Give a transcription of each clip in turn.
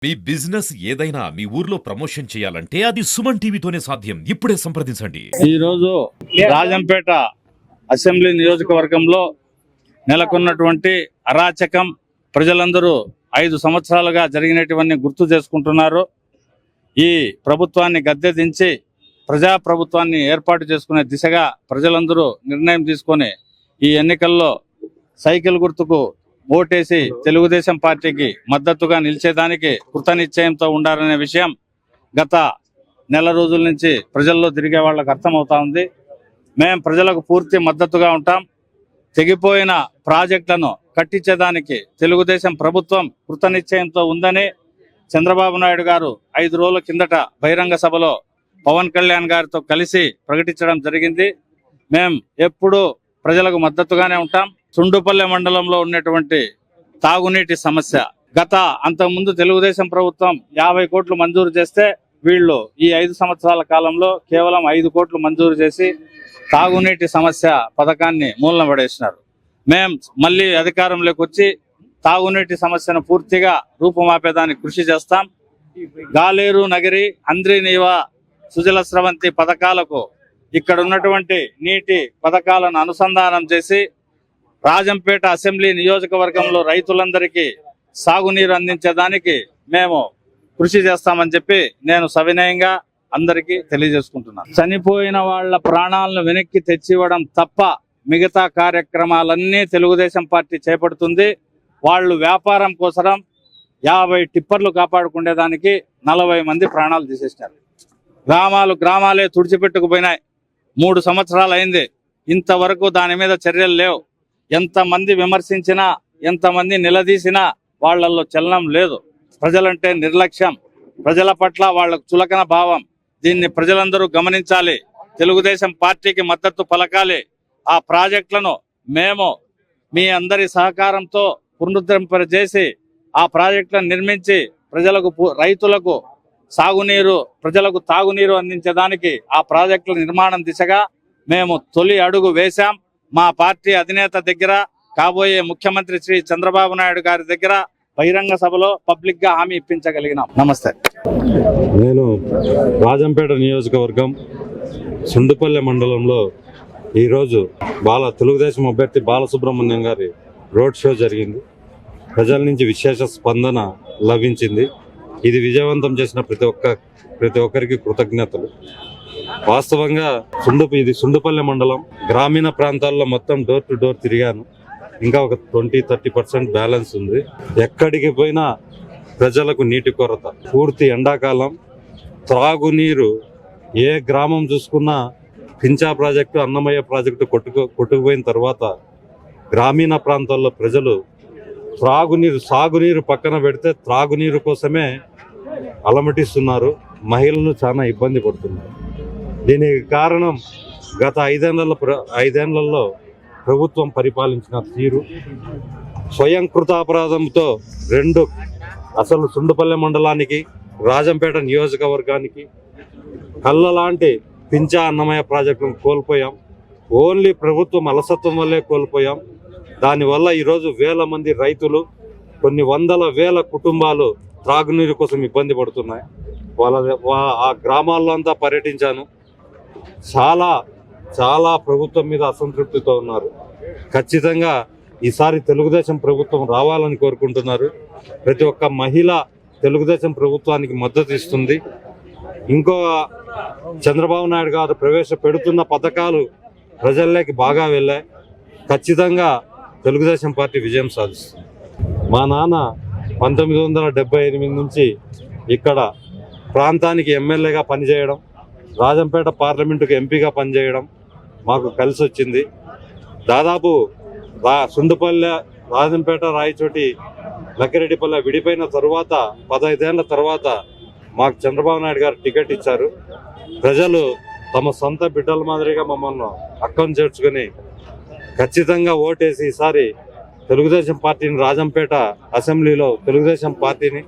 మీ business ఏదైనా మీ ఊర్లో promotion చేయాలంటే అది సుమన్ టీవీతోనే సాధ్యం. ఇప్పుడే సంప్రదించండి. ఈ రోజు రాజంపేట అసెంబ్లీ నియోజకవర్గంలో నెలకొన్నటువంటి అరాచకం ప్రజలందరూ 5 సంవత్సరాలుగా జరిగినటువంటి గుర్తు చేసుకుంటున్నారు. ఈ ప్రభుత్వాన్ని గద్దె దించి ప్రజా ప్రభుత్వాన్ని ఏర్పాటు చేసుకునే దిశగా ప్రజలందరూ నిర్ణయం తీసుకొని ఈ ఎన్నికల్లో సైకిల్ గుర్తుకు ఓటేసి తెలుగుదేశం పార్టీకి మద్దతుగా నిలిచేదానికి కృతనిశ్చయంతో ఉండాలనే విషయం గత నెల రోజుల నుంచి ప్రజల్లో తిరిగే వాళ్ళకు అర్థమవుతా ఉంది. మేము ప్రజలకు పూర్తి మద్దతుగా ఉంటాం. తెగిపోయిన ప్రాజెక్టులను కట్టించేదానికి తెలుగుదేశం ప్రభుత్వం కృతనిశ్చయంతో ఉందని చంద్రబాబు నాయుడు గారు 5 రోజుల కిందట బహిరంగ సభలో పవన్ కళ్యాణ్ గారితో కలిసి ప్రకటించడం జరిగింది. మేము ఎప్పుడూ ప్రజలకు మద్దతుగానే ఉంటాం. సుండుపల్లె మండలంలో ఉన్నటువంటి తాగునీటి సమస్య అంతకుముందు తెలుగుదేశం ప్రభుత్వం 50 కోట్లు మంజూరు చేస్తే వీళ్ళు ఈ 5 సంవత్సరాల కాలంలో కేవలం 5 కోట్లు మంజూరు చేసి తాగునీటి సమస్య పథకాన్ని మూలన పడేసినారు. మేం మళ్ళీ అధికారంలోకి వచ్చి తాగునీటి సమస్యను పూర్తిగా రూపుమాపేదానికి కృషి చేస్తాం. గాలేరు నగరి, అంద్రినీవా, సుజల స్రవంతి పథకాలకు ఇక్కడ ఉన్నటువంటి నీటి పథకాలను అనుసంధానం చేసి రాజంపేట అసెంబ్లీ నియోజకవర్గంలో రైతులందరికీ సాగునీరు అందించేదానికి మేము కృషి చేస్తామని చెప్పి నేను సవినయంగా అందరికీ తెలియజేసుకుంటున్నాను. చనిపోయిన వాళ్ళ ప్రాణాలను వెనక్కి తెచ్చివ్వడం తప్ప మిగతా కార్యక్రమాలన్నీ తెలుగుదేశం పార్టీ చేపడుతుంది. వాళ్ళు వ్యాపారం కోసం 50 టిప్పర్లు కాపాడుకునేదానికి 40 మంది ప్రాణాలు తీసేసినారు. గ్రామాలే తుడిచిపెట్టుకుపోయినాయి. 3 సంవత్సరాలు అయింది. ఇంతవరకు దాని మీద చర్యలు లేవు. ఎంతమంది విమర్శించినా, ఎంతమంది నిలదీసినా వాళ్లలో చలనం లేదు. ప్రజలంటే నిర్లక్ష్యం, ప్రజల పట్ల వాళ్లకు చులకన భావం. దీన్ని ప్రజలందరూ గమనించాలి. తెలుగుదేశం పార్టీకి మద్దతు పలకాలి. ఆ ప్రాజెక్టులను మేము మీ అందరి సహకారంతో పునరుద్ధరింపజేసి ఆ ప్రాజెక్టులను నిర్మించి రైతులకు సాగునీరు, ప్రజలకు తాగునీరు అందించడానికి ఆ ప్రాజెక్టుల నిర్మాణం దిశగా మేము తొలి అడుగు వేశాం. మా పార్టీ అధినేత దగ్గర, కాబోయే ముఖ్యమంత్రి శ్రీ చంద్రబాబు నాయుడు గారి దగ్గర బహిరంగ సభలో పబ్లిక్ గా హామీ ఇప్పించగలిగినాం. నమస్తే. నేను రాజంపేట నియోజకవర్గం సుండుపల్లె మండలంలో ఈరోజు తెలుగుదేశం అభ్యర్థి బాలసుబ్రహ్మణ్యం గారి రోడ్ షో జరిగింది. ప్రజల నుంచి విశేష స్పందన లభించింది. ఇది విజయవంతం చేసిన ప్రతి ఒక్కరికి కృతజ్ఞతలు. వాస్తవంగా ఇది సుండుపల్లె మండలం. గ్రామీణ ప్రాంతాల్లో మొత్తం డోర్ టు డోర్ తిరిగాను. ఇంకా ఒక 20-30% బ్యాలెన్స్ ఉంది. ఎక్కడికి పోయినా ప్రజలకు నీటి కొరత, పూర్తి ఎండాకాలం, త్రాగునీరు ఏ గ్రామం చూసుకున్నా పించా ప్రాజెక్టు, అన్నమయ్య ప్రాజెక్టు కొట్టుకుపోయిన తర్వాత గ్రామీణ ప్రాంతాల్లో ప్రజలు సాగునీరు పక్కన పెడితే త్రాగునీరు కోసమే అలమటిస్తున్నారు. మహిళలు చాలా ఇబ్బంది పడుతున్నారు. దీనికి కారణం గత 5 ఏళ్లలో ప్రభుత్వం పరిపాలించిన తీరు. స్వయం కృతాపరాధంతో అసలు సుండుపల్లె మండలానికి, రాజంపేట నియోజకవర్గానికి కళ్ళలాంటి పించా, అన్నమయ్య ప్రాజెక్టును కోల్పోయాం. ఓన్లీ ప్రభుత్వం అలసత్వం వల్లే కోల్పోయాం. దానివల్ల ఈరోజు వేల మంది రైతులు, కొన్ని వందల వేల కుటుంబాలు త్రాగునీరు కోసం ఇబ్బంది పడుతున్నాయి. ఆ గ్రామాల్లో అంతా పర్యటించాను. చాలా ప్రభుత్వం మీద అసంతృప్తితో ఉన్నారు. ఖచ్చితంగా ఈసారి తెలుగుదేశం ప్రభుత్వం రావాలని కోరుకుంటున్నారు. ప్రతి ఒక్క మహిళ తెలుగుదేశం ప్రభుత్వానికి మద్దతు ఇస్తుంది. చంద్రబాబు నాయుడు గారు ప్రవేశపెడుతున్న పథకాలు ప్రజల్లోకి బాగా వెళ్ళాయి. ఖచ్చితంగా తెలుగుదేశం పార్టీ విజయం సాధిస్తుంది. మా నాన్న 1978 నుంచి ఇక్కడ ప్రాంతానికి ఎమ్మెల్యేగా పనిచేయడం, రాజంపేట పార్లమెంటుకు ఎంపీగా పనిచేయడం మాకు కలిసి వచ్చింది. దాదాపు సుండుపల్లె, రాజంపేట, రాయచోటి, లక్కిరెడ్డిపల్లె విడిపోయిన తరువాత 15 ఏళ్ల తర్వాత మాకు చంద్రబాబు నాయుడు గారు టికెట్ ఇచ్చారు. ప్రజలు తమ సొంత బిడ్డల మాదిరిగా మమ్మల్ని అక్కను చేర్చుకొని ఖచ్చితంగా ఓటేసి ఈసారి తెలుగుదేశం పార్టీని, రాజంపేట అసెంబ్లీలో తెలుగుదేశం పార్టీని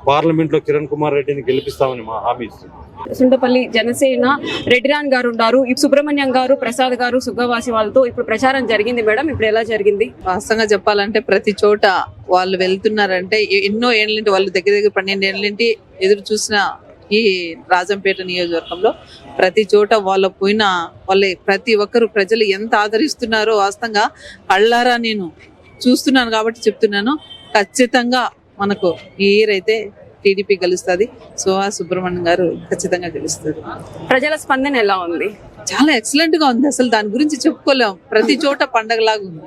పార్లమెంట్ లో కిరణ్ కుమార్ రెడ్డిని గెలిపిస్తామని మా హామీ ఇస్తుంది. సుండపల్లి జనసేన రెడ్డిరాన్ గారు ఉన్నారు, ఈ సుబ్రహ్మణ్యం గారు, ప్రసాద్ గారు, సుగ్గవాసి వాళ్ళతో ఇప్పుడు ప్రచారం జరిగింది మేడం. ఇప్పుడు ఎలా జరిగింది? వాస్తవంగా చెప్పాలంటే ప్రతి చోట వాళ్ళు వెళ్తున్నారంటే ఎన్నో ఏళ్ళ నుండి వాళ్ళు దగ్గర 12 ఏళ్ళ నుండి ఎదురు చూసిన ఈ రాజంపేట నియోజకవర్గంలో ప్రతి చోట వాళ్ళ పోయిన వాళ్ళ ప్రతి ఒక్కరు ప్రజలు ఎంత ఆదరిస్తున్నారో వాస్తవంగా కళ్ళారా నేను చూస్తున్నాను కాబట్టి చెప్తున్నాను. ఖచ్చితంగా మనకు ఈ ఇయర్ అయితే టీడీపీ గెలుస్తుంది. సుహాస్ సుబ్రహ్మణ్యం గారు ఖచ్చితంగా గెలుస్తారు. ప్రజల స్పందన ఎలా ఉంది? చాలా ఎక్సలెంట్ గా ఉంది, అసలు దాని గురించి చెప్పుకోలేం. ప్రతి చోట పండగలాగా ఉంది.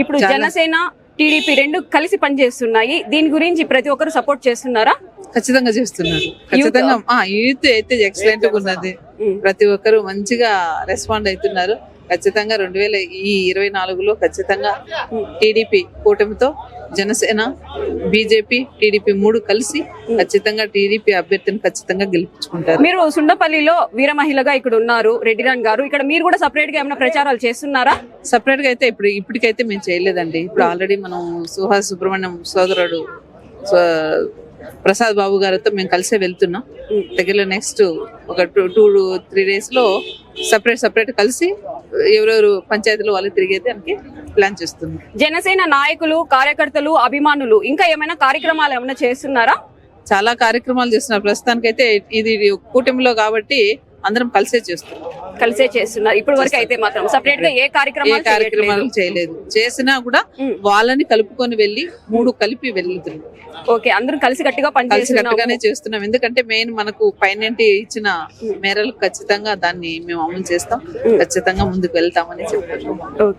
ఇప్పుడు జనసేన టీడీపీ రెండు కలిసి పనిచేస్తున్నాయి, దీని గురించి ప్రతి ఒక్కరు సపోర్ట్ చేస్తున్నారా? ఖచ్చితంగా చేస్తున్నారు. ఖచ్చితంగా యూత్ అయితే ఎక్సలెంట్ గా ఉన్నది. ప్రతి ఒక్కరు మంచిగా రెస్పాండ్ అవుతున్నారు. ఖచ్చితంగా 2024లో ఖచ్చితంగా టీడీపీ కూటమితో జనసేన, బీజేపీ, టీడీపీ 3 కలిసి ఖచ్చితంగా టీడీపీ అభ్యర్థిని ఖచ్చితంగా గెలిపించుకుంటారు. మీరు సుండపల్లిలో వీర మహిళగా ఇక్కడ ఉన్నారు, రెడ్డిరాన్ గారు, ఇక్కడ మీరు కూడా సపరేట్ గా ఏమైనా ప్రచారాలు చేస్తున్నారా? సపరేట్ గా అయితే ఇప్పటికైతే మేము చేయలేదండి. ఇప్పుడు ఆల్రెడీ మనం సుహాస్ సుబ్రహ్మణ్యం సోదరుడు ప్రసాద్ బాబు గారితో మేము కలిసే వెళ్తున్నాం. దగ్గరలో నెక్స్ట్ ఒక 2-3 days లో సపరేట్ కలిసి ఎవరెవరు పంచాయతీలో వాళ్ళు తిరిగే దానికి ప్లాన్ చేస్తున్నాం. జనసేన నాయకులు, కార్యకర్తలు, అభిమానులు ఇంకా ఏమైనా కార్యక్రమాలు ఏమైనా చేస్తున్నారా? చాలా కార్యక్రమాలు చేస్తున్నారు. ప్రస్తుతానికైతే ఇది కూటమిలో కాబట్టి అందరం కలిసే చేస్తున్నారు. ఇప్పుడు వరకు అయితే మాత్రం సపరేట్ గా ఏ కార్యక్రమాలు చేయలేదు. చేసినా కూడా వాళ్ళని కలుపుకొని వెళ్ళి 3 కలిపి వెళ్తున్నాం. ఓకే, అందరం కలిసి గట్టిగానే చేస్తున్నాం. ఎందుకంటే మెయిన్ మనకు పైనంటి ఇచ్చిన మేరలు ఖచ్చితంగా దాన్ని మేము అమలు చేస్తాం. ఖచ్చితంగా ముందుకు వెళ్తామని చెప్తున్నాం.